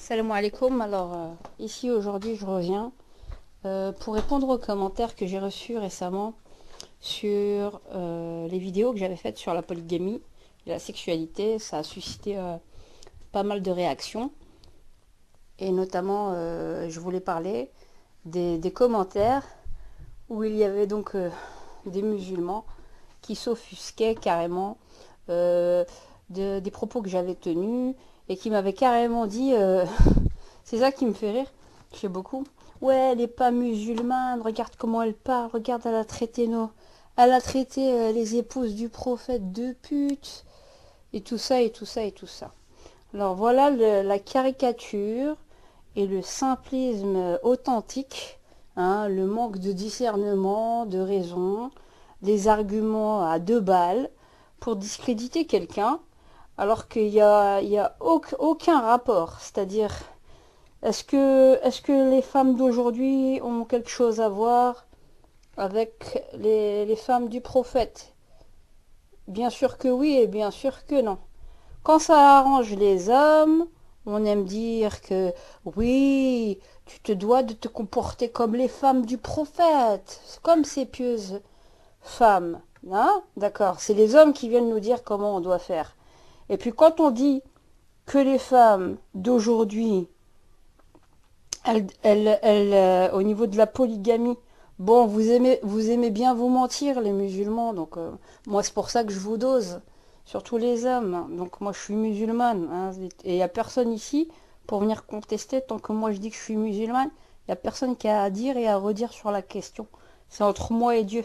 Salam alaikum. Alors, ici aujourd'hui, je reviens pour répondre aux commentaires que j'ai reçus récemment sur les vidéos que j'avais faites sur la polygamie et la sexualité. Ça a suscité pas mal de réactions. Et notamment, je voulais parler des commentaires où il y avait donc des musulmans qui s'offusquaient carrément des propos que j'avais tenus et qui m'avaient carrément dit, c'est ça qui me fait rire chez beaucoup, ouais, elle n'est pas musulmane, regarde comment elle parle, regarde, elle a traité les épouses du prophète de putes, et tout ça, et tout ça, et tout ça. Alors voilà la caricature et le simplisme authentique, hein, le manque de discernement, de raison, des arguments à deux balles pour discréditer quelqu'un, alors qu'il y a aucun rapport. C'est-à-dire, est-ce que les femmes d'aujourd'hui ont quelque chose à voir avec les femmes du prophète? Bien sûr que oui et bien sûr que non. Quand ça arrange les hommes, on aime dire que oui, tu te dois de te comporter comme les femmes du prophète, comme ces pieuses femmes. Hein? D'accord, c'est les hommes qui viennent nous dire comment on doit faire. Et puis quand on dit que les femmes d'aujourd'hui, au niveau de la polygamie, bon, vous aimez bien vous mentir, les musulmans, donc moi c'est pour ça que je vous dose, surtout les hommes. Donc moi je suis musulmane, hein, et il n'y a personne ici pour venir contester tant que moi je dis que je suis musulmane. Il n'y a personne qui a à dire et à redire sur la question. C'est entre moi et Dieu.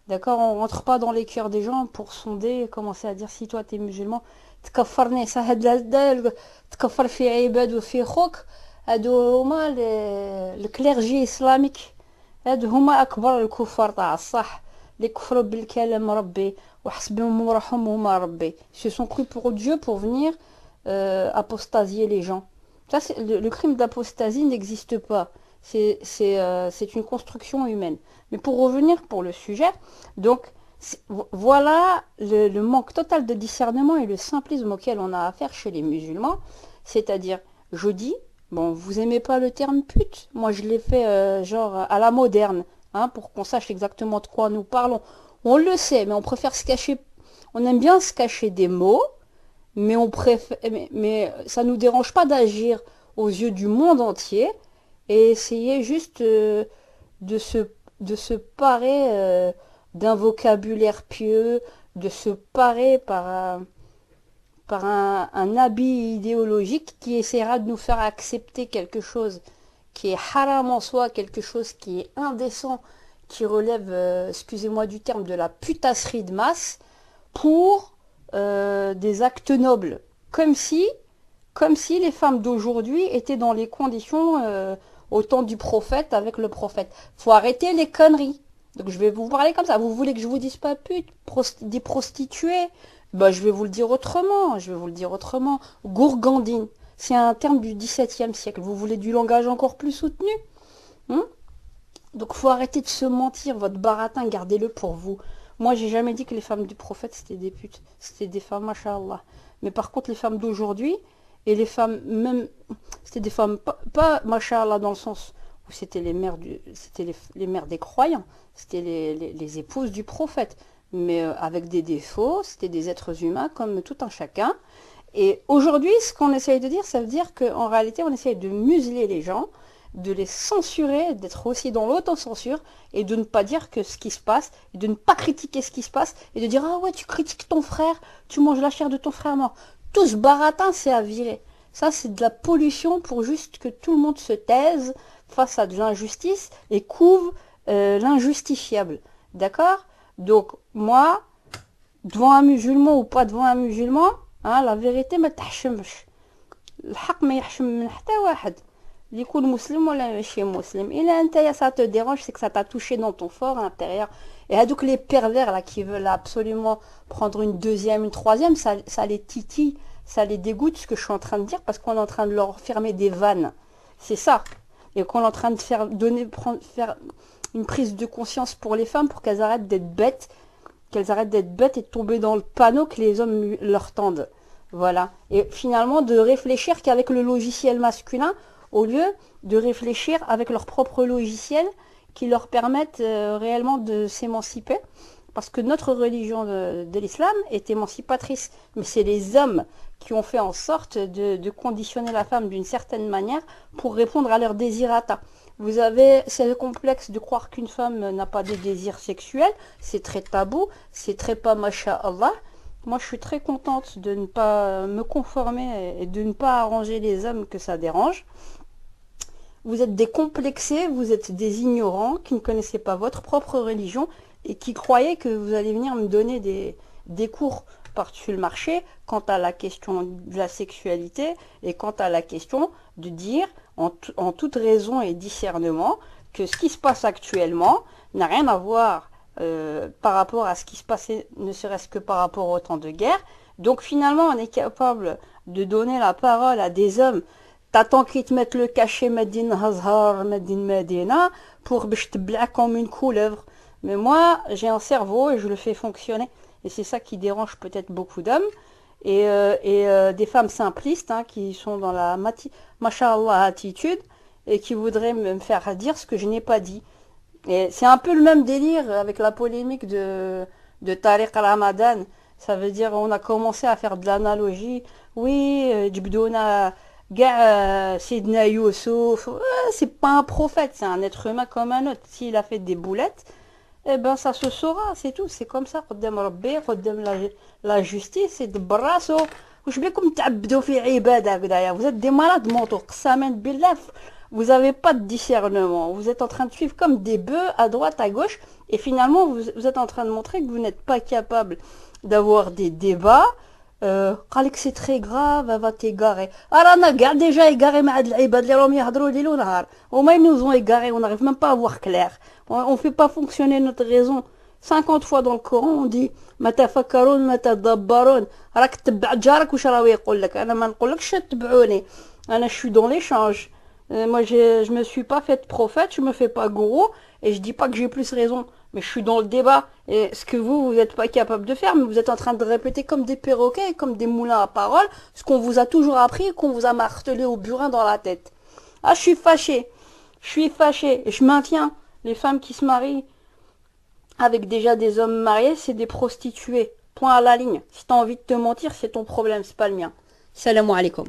D'accord, on rentre pas dans les cœurs des gens pour sonder et commencer à dire si toi t'es musulman. تكفرني صح تكفر في عباد وفي خوك. هادو هما الكليرجي اسلاميك. هادو هما اكبر الكفار تاع الصح اللي كفروا بالكلام ربي وحسبهم روحهم هما ربي. Ils se sont cru pour Dieu pour venir apostasier les gens. Ça, le crime d'apostasie n'existe pas. C'est une construction humaine. Mais pour revenir pour le sujet, donc voilà le manque total de discernement et le simplisme auquel on a affaire chez les musulmans. C'est-à-dire, je dis, bon, vous aimez pas le terme pute, moi je l'ai fait genre à la moderne, hein, pour qu'on sache exactement de quoi nous parlons. On le sait, mais on préfère se cacher, on aime bien se cacher des mots, mais on préfère, mais ça nous dérange pas d'agir aux yeux du monde entier et essayer juste de se, de se parer d'un vocabulaire pieux, de se parer par un habit idéologique qui essaiera de nous faire accepter quelque chose qui est haram en soi, quelque chose qui est indécent, qui relève, excusez-moi du terme, de la putasserie de masse, pour des actes nobles. Comme si les femmes d'aujourd'hui étaient dans les conditions au temps du prophète avec le prophète. Faut arrêter les conneries. Donc je vais vous parler comme ça. Vous voulez que je vous dise pas pute, des prostituées? Bah je vais vous le dire autrement. Je vais vous le dire autrement. Gourgandine. C'est un terme du XVIIe siècle. Vous voulez du langage encore plus soutenu? Hein? Donc faut arrêter de se mentir. Votre baratin, gardez-le pour vous. Moi j'ai jamais dit que les femmes du prophète c'était des putes. C'était des femmes, machallah. Mais par contre les femmes d'aujourd'hui, et les femmes même, c'était des femmes pas machallah dans le sens où c'était les mères des croyants, c'était les épouses du prophète, mais avec des défauts, c'était des êtres humains comme tout un chacun. Et aujourd'hui, ce qu'on essaye de dire, ça veut dire qu'en réalité, on essaye de museler les gens, de les censurer, d'être aussi dans l'autocensure, et de ne pas dire que ce qui se passe, et de ne pas critiquer ce qui se passe, et de dire ah ouais, tu critiques ton frère, tu manges la chair de ton frère mort. Tout ce baratin, c'est à virer. Ça, c'est de la pollution pour juste que tout le monde se taise face à de l'injustice et couvre l'injustifiable. D'accord? Donc, moi, devant un musulman ou pas devant un musulman, hein, la vérité ما تحشمش. الحق ما يحشم من حتى واحد. اللي يكون مسلم ولا ماشي مسلم. إلا أنت ça te dérange, c'est que ça t'a touché dans ton fort intérieur. Et donc les pervers là qui veulent absolument prendre une deuxième, une troisième, ça les titille, ça les dégoûte ce que je suis en train de dire parce qu'on est en train de leur fermer des vannes. C'est ça. Et qu'on est en train de faire une prise de conscience pour les femmes pour qu'elles arrêtent d'être bêtes et de tomber dans le panneau que les hommes leur tendent. Voilà. Et finalement, de réfléchir qu'avec le logiciel masculin, au lieu de réfléchir avec leur propre logiciel qui leur permettent réellement de s'émanciper. Parce que notre religion de l'islam est émancipatrice. Mais c'est les hommes qui ont fait en sorte de conditionner la femme d'une certaine manière pour répondre à leurs désirata. Vous avez, c'est le complexe de croire qu'une femme n'a pas de désir sexuel. C'est très tabou, c'est très pas masha'Allah. Moi, je suis très contente de ne pas me conformer et de ne pas arranger les hommes que ça dérange. Vous êtes des complexés, vous êtes des ignorants qui ne connaissaient pas votre propre religion et qui croyaient que vous allez venir me donner des cours par-dessus le marché quant à la question de la sexualité et quant à la question de dire en toute raison et discernement que ce qui se passe actuellement n'a rien à voir par rapport à ce qui se passait, ne serait-ce que par rapport au temps de guerre. Donc finalement, on est capable de donner la parole à des hommes. T'attends qu'ils te mettent le cachet Medine Hazhar, Medine Medina pour te blaguer comme une couleuvre. Mais moi, j'ai un cerveau et je le fais fonctionner. Et c'est ça qui dérange peut-être beaucoup d'hommes. Et des femmes simplistes hein, qui sont dans la Masha'Allah attitude et qui voudraient me faire dire ce que je n'ai pas dit. Et c'est un peu le même délire avec la polémique de Tariq Ramadan. Ça veut dire on a commencé à faire de l'analogie. Oui, Jibdouna, Sidna Youssouf, c'est pas un prophète, c'est un être humain comme un autre. S'il a fait des boulettes, eh ben ça se saura, c'est tout. C'est comme ça. قدام ربي قدام la justice, c'est de brasso. وش بكم تعبدوا في عبادة هكذايا. Vous êtes des malades mentaux. قسما بالله. Vous n'avez pas de discernement. Vous êtes en train de suivre comme des bœufs à droite, à gauche. Et finalement, vous êtes en train de montrer que vous n'êtes pas capable d'avoir des débats. قالك c'est très grave, elle va t'égarer. رانا كاع déjà égaré مع هاد العباد اللي راهم يهضروا ليل ونهار. وما ils nous ont égaré, on n'arrive même pas à voir clair. On fait pas fonctionner notre raison. 50 fois dans le Coran on dit ما تفكرون ما تدبرون. راك تبع جارك واش راهو يقول لك. انا ما نقولكش تتبعوني. انا je suis dans l'échange. Moi, je me suis pas faite prophète, je me fais pas gourou, et je dis pas que j'ai plus raison, mais je suis dans le débat. Et ce que vous n'êtes pas capable de faire, mais vous êtes en train de répéter comme des perroquets, comme des moulins à parole, ce qu'on vous a toujours appris et qu'on vous a martelé au burin dans la tête. Ah, je suis fâchée, et je maintiens, les femmes qui se marient avec déjà des hommes mariés, c'est des prostituées. Point à la ligne. Si t'as envie de te mentir, c'est ton problème, c'est pas le mien. Salam alaikum.